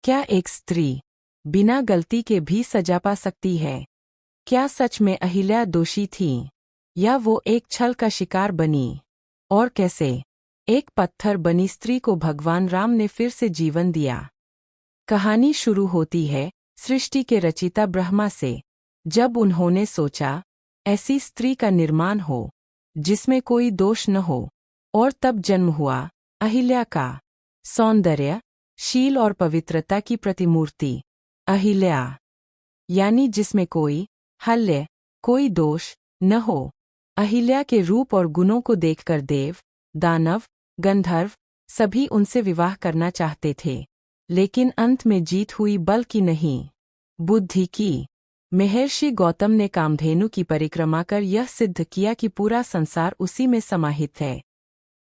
क्या एक स्त्री बिना गलती के भी सजा पा सकती है? क्या सच में अहिल्या दोषी थी या वो एक छल का शिकार बनी? और कैसे एक पत्थर बनी स्त्री को भगवान राम ने फिर से जीवन दिया? कहानी शुरू होती है सृष्टि के रचिता ब्रह्मा से, जब उन्होंने सोचा ऐसी स्त्री का निर्माण हो जिसमें कोई दोष न हो, और तब जन्म हुआ अहिल्या का। सौंदर्य, शील और पवित्रता की प्रतिमूर्ति अहिल्या, यानी जिसमें कोई हल्य, कोई दोष न हो। अहिल्या के रूप और गुणों को देखकर देव, दानव, गंधर्व सभी उनसे विवाह करना चाहते थे, लेकिन अंत में जीत हुई बल की नहीं, बुद्धि की। महर्षि गौतम ने कामधेनु की परिक्रमा कर यह सिद्ध किया कि पूरा संसार उसी में समाहित है,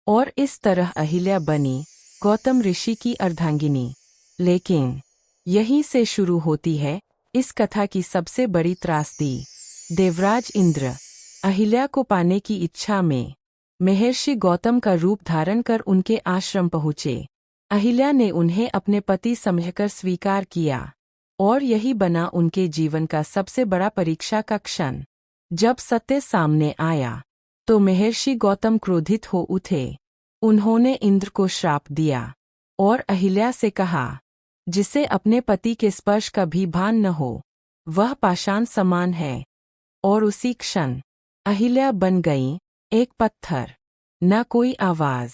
और इस तरह अहिल्या बनी गौतम ऋषि की अर्धांगिनी। लेकिन यहीं से शुरू होती है इस कथा की सबसे बड़ी त्रासदी। देवराज इंद्र अहिल्या को पाने की इच्छा में महर्षि गौतम का रूप धारण कर उनके आश्रम पहुँचे। अहिल्या ने उन्हें अपने पति समझकर स्वीकार किया, और यही बना उनके जीवन का सबसे बड़ा परीक्षा का क्षण। जब सत्य सामने आया तो महर्षि गौतम क्रोधित हो उठे। उन्होंने इंद्र को श्राप दिया और अहिल्या से कहा, जिसे अपने पति के स्पर्श का भी भान न हो, वह पाषाण समान है। और उसी क्षण अहिल्या बन गई एक पत्थर। न कोई आवाज,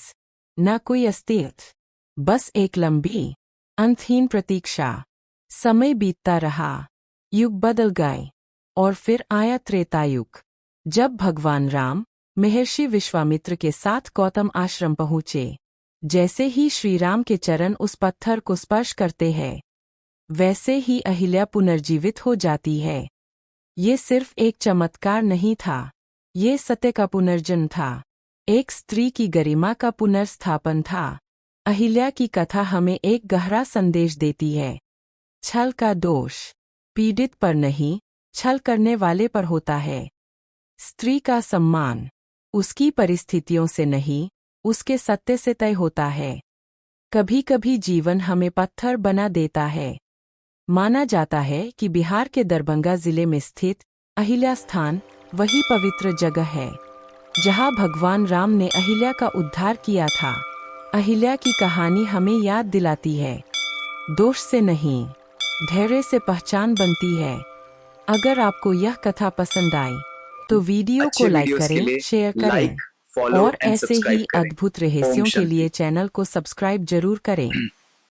न कोई अस्तित्व, बस एक लंबी अंतहीन प्रतीक्षा। समय बीतता रहा, युग बदल गए, और फिर आया त्रेतायुग, जब भगवान राम महर्षि विश्वामित्र के साथ गौतम आश्रम पहुँचे। जैसे ही श्री राम के चरण उस पत्थर को स्पर्श करते हैं, वैसे ही अहिल्या पुनर्जीवित हो जाती है। ये सिर्फ एक चमत्कार नहीं था, ये सत्य का पुनर्जन्म था, एक स्त्री की गरिमा का पुनर्स्थापन था। अहिल्या की कथा हमें एक गहरा संदेश देती है। छल का दोष पीड़ित पर नहीं, छल करने वाले पर होता है। स्त्री का सम्मान उसकी परिस्थितियों से नहीं, उसके सत्य से तय होता है। कभी कभी जीवन हमें पत्थर बना देता है। माना जाता है कि बिहार के दरभंगा जिले में स्थित अहिल्या स्थान वही पवित्र जगह है जहां भगवान राम ने अहिल्या का उद्धार किया था। अहिल्या की कहानी हमें याद दिलाती है, दोष से नहीं, धैर्य से पहचान बनती है। अगर आपको यह कथा पसंद आई तो वीडियो को लाइक करें, शेयर करें, फॉलो और एंड ऐसे सब्सक्राइब ही करें। अद्भुत ओम रहस्यों के शांति। लिए चैनल को सब्सक्राइब जरूर करें।